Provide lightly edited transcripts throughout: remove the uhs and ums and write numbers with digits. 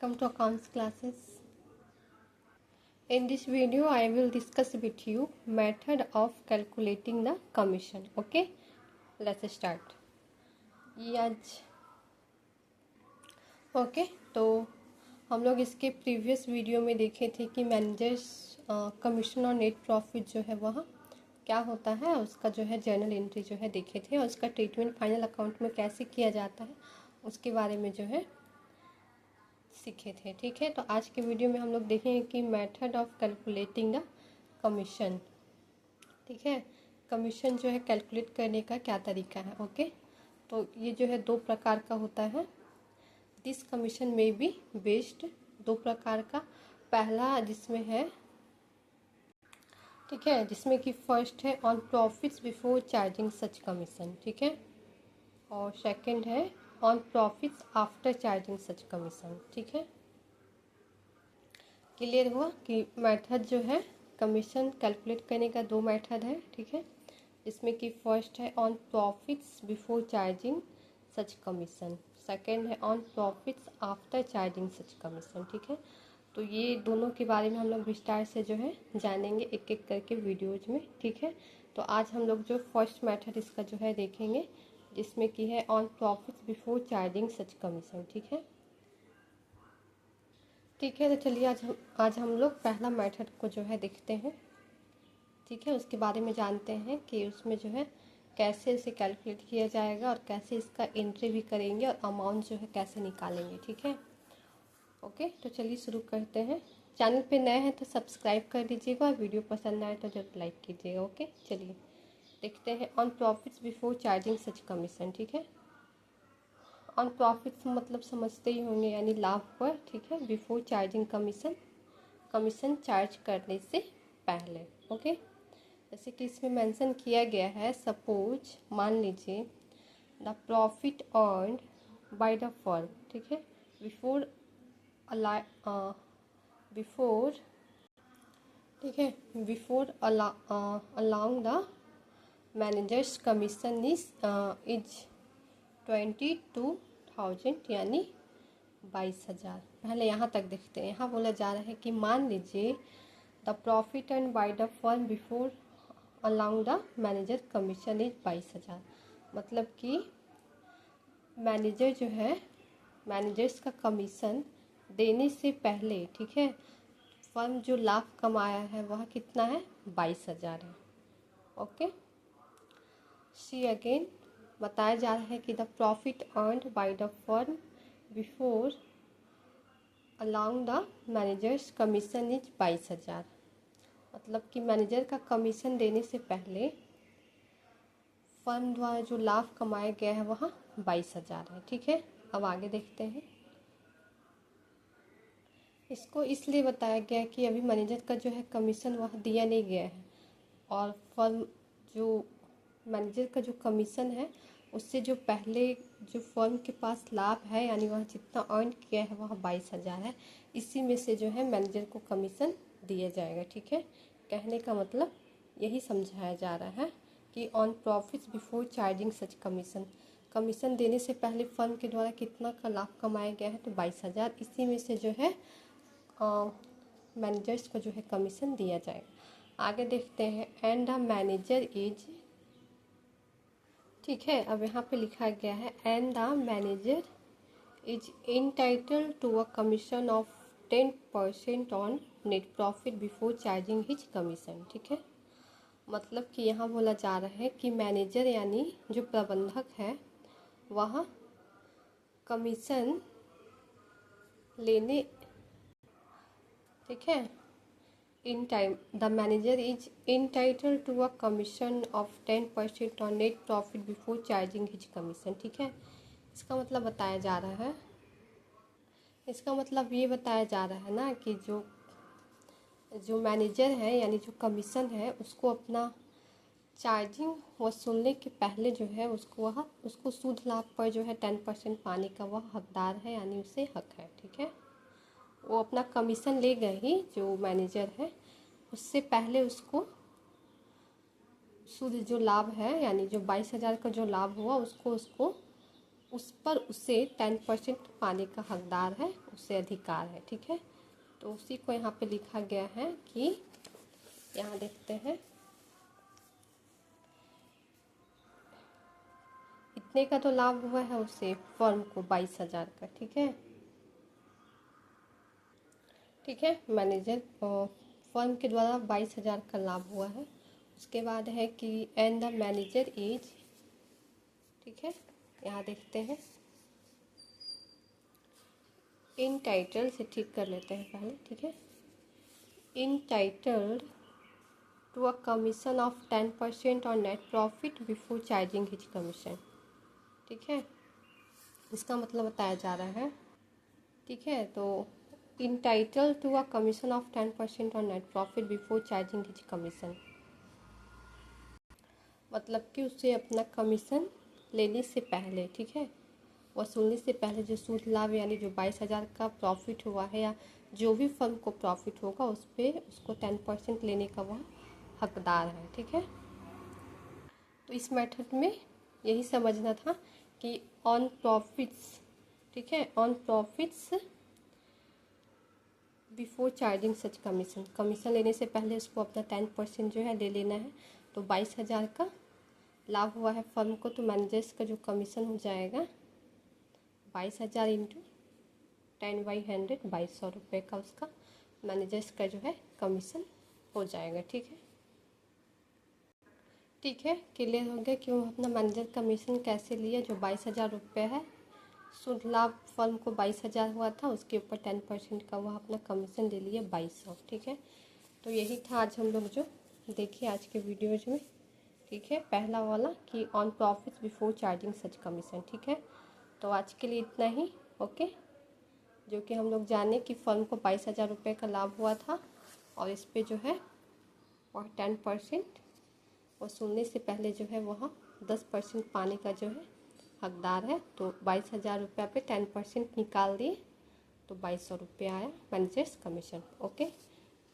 welcome to accounts classes. In this video I will discuss with you method of calculating the commission. Okay, let's start. ये आज okay तो हम लोग इसके previous video में देखे थे कि मैनेजर्स कमीशन और नेट प्रॉफिट जो है वह क्या होता है, उसका जो है जर्नल एंट्री जो है देखे थे, और उसका ट्रीटमेंट फाइनल अकाउंट में कैसे किया जाता है उसके बारे में जो है सीखे थे। ठीक है, तो आज के वीडियो में हम लोग देखेंगे कि method of calculating the commission. ठीक है, कमीशन जो है कैलकुलेट करने का क्या तरीका है। ओके, तो ये जो है दो प्रकार का होता है। दिस कमीशन में बी बेस्ड, दो प्रकार का। पहला जिसमें है, ठीक है, जिसमें कि फर्स्ट है on profits before charging such commission. ठीक है, और सेकंड है on profits after charging such commission. ठीक है, क्लियर हुआ कि मेथड जो है कमीशन कैलकुलेट करने का दो मेथड है। ठीक है, इसमें कि फर्स्ट है on profits before charging such commission, second है on profits after charging such commission. ठीक है, तो ये दोनों के बारे में हम लोग विस्तार से जो है जानेंगे एक एक करके वीडियोज में। ठीक है, तो आज हम लोग जो फर्स्ट मेथड इसका जो है देखेंगे, जिसमें कि है on profits before charging such commission. ठीक है, ठीक है, तो चलिए आज हम लोग पहला मेथड को जो है देखते हैं। ठीक है, उसके बारे में जानते हैं कि उसमें जो है कैसे इसे कैलकुलेट किया जाएगा और कैसे इसका एंट्री भी करेंगे और अमाउंट जो है कैसे निकालेंगे। ठीक है, ओके, तो चलिए शुरू करते हैं। चैनल पे नए हैं तो सब्सक्राइब कर दीजिएगा और वीडियो पसंद आए तो जरूर लाइक कीजिएगा। ओके, चलिए देखते हैं on profits before charging such commission. ठीक है, ऑन प्रॉफिट्स मतलब समझते ही होंगे, यानी लाभ पर। ठीक है, before charging commission, commission charge करने से पहले। ओके, जैसे कि इसमें मेंशन किया गया है, सपोज मान लीजिए the profit earned by the firm. ठीक है, बिफोर बिफोर ठीक है, before allowing the manager's commission is 22,000 यानी 22,000। पहले यहाँ तक देखते हैं। यहाँ बोला जा रहा है कि मान लीजिए the profit earn by the firm before allowing the manager commission is 22,000। मतलब कि मैनेजर जो है, मैनेजर्स का कमीशन देने से पहले, ठीक है, फर्म जो लाभ कमाया है वह कितना है, 22,000 है। ओके, सी अगेन बताया जा रहा है कि the profit earned by the firm before allowing the manager's commission is 22,000। मतलब कि मैनेजर का कमीशन देने से पहले फर्म द्वारा जो लाभ कमाया गया है वह 22,000 है। ठीक है, अब आगे देखते हैं। इसको इसलिए बताया गया कि अभी मैनेजर का जो है कमीशन वह दिया नहीं गया है, और फर्म जो मैनेजर का जो कमीशन है उससे जो पहले जो फर्म के पास लाभ है, यानी वह जितना अर्न किया है वह 22,000 है, इसी में से जो है मैनेजर को कमीशन दिया जाएगा। ठीक है, कहने का मतलब यही समझाया जा रहा है कि on profits before charging such commission, commission देने से पहले फर्म के द्वारा कितना का लाभ कमाया गया है तो 22,000, इसी में से जो है मैनेजर्स को जो है कमीशन दिया जाएगा। आगे देखते हैं, एंड द मैनेजर इज, ठीक है, अब यहाँ पे लिखा गया है and the manager is entitled to a commission of 10% on net profit before charging his commission. ठीक है, मतलब कि यहाँ बोला जा रहा है कि मैनेजर यानी जो प्रबंधक है वह कमीशन लेने, ठीक है, in time the manager is entitled to a commission of 10% on net profit before charging his commission. ठीक है, इसका मतलब बताया जा रहा है, इसका मतलब ये बताया जा रहा है ना कि जो मैनेजर है यानी जो कमीशन है उसको अपना चार्जिंग वसूलने के पहले जो है उसको सूद लाभ पर जो है 10% पाने का वह हकदार है, यानी उसे हक है। ठीक है, वो अपना कमीशन लेगा ही, जो मैनेजर है, उससे पहले उसको शुद्ध जो लाभ है, यानी जो 22,000 का जो लाभ हुआ उसको उस पर उसे 10% पाने का हकदार है, उसे अधिकार है। ठीक है, तो उसी को यहाँ पे लिखा गया है कि यहाँ देखते हैं इतने का तो लाभ हुआ है उसे फर्म को 22,000 का। ठीक है, ठीक है, मैनेजर फर्म के द्वारा 22,000 का लाभ हुआ है। उसके बाद है कि एंड द मैनेजर इज, ठीक है, यहाँ देखते हैं इन टाइटल से ठीक कर लेते हैं पहले। ठीक है, entitled to a commission of 10% on net profit before charging his commission. ठीक है, इसका मतलब बताया जा रहा है। ठीक है, तो entitled to a commission of 10% on net profit before charging his commission, मतलब कि उसे अपना कमीशन लेने से पहले, ठीक है, वसूलने से पहले जो सूद लाभ यानी जो 22,000 का प्रॉफिट हुआ है या जो भी फर्म को प्रॉफिट होगा उस पर उसको 10% लेने का वह हकदार है। ठीक है, तो इस मेथड में यही समझना था कि ऑन प्रॉफिट्स, ठीक है, on profits before charging such commission, commission लेने से पहले उसको अपना 10% जो है ले लेना है। तो 22,000 का लाभ हुआ है फर्म को, तो मैनेजर्स का जो कमीशन हो जाएगा 22,000 इंटू 10/100, 2200 रुपये का उसका मैनेजर्स का जो है कमीशन हो जाएगा। ठीक है, ठीक है, क्लियर हो गया कि वो अपना मैनेजर कमीशन कैसे लिया। जो 22,000 रुपये है शुद्ध लाभ फर्म को 22,000 हुआ था, उसके ऊपर 10% का वह अपना कमीशन ले लिया 2200। ठीक है, तो यही था आज हम लोग जो देखिए आज के वीडियोज में। ठीक है, पहला वाला कि on profit before charging such commission. ठीक है, तो आज के लिए इतना ही। ओके, जो कि हम लोग जाने कि फर्म को 22,000 रुपये का लाभ हुआ था और इस पर जो है और 10% वसूलने से पहले जो है वह 10% पाने का जो है हकदार है। तो 22,000 रुपया पे 10% निकाल दिए तो 2200 रुपया आया मैनेजर्स कमीशन। ओके,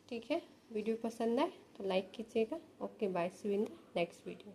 ठीक है, वीडियो पसंद आए तो लाइक कीजिएगा। Okay, bye, see you in the next video.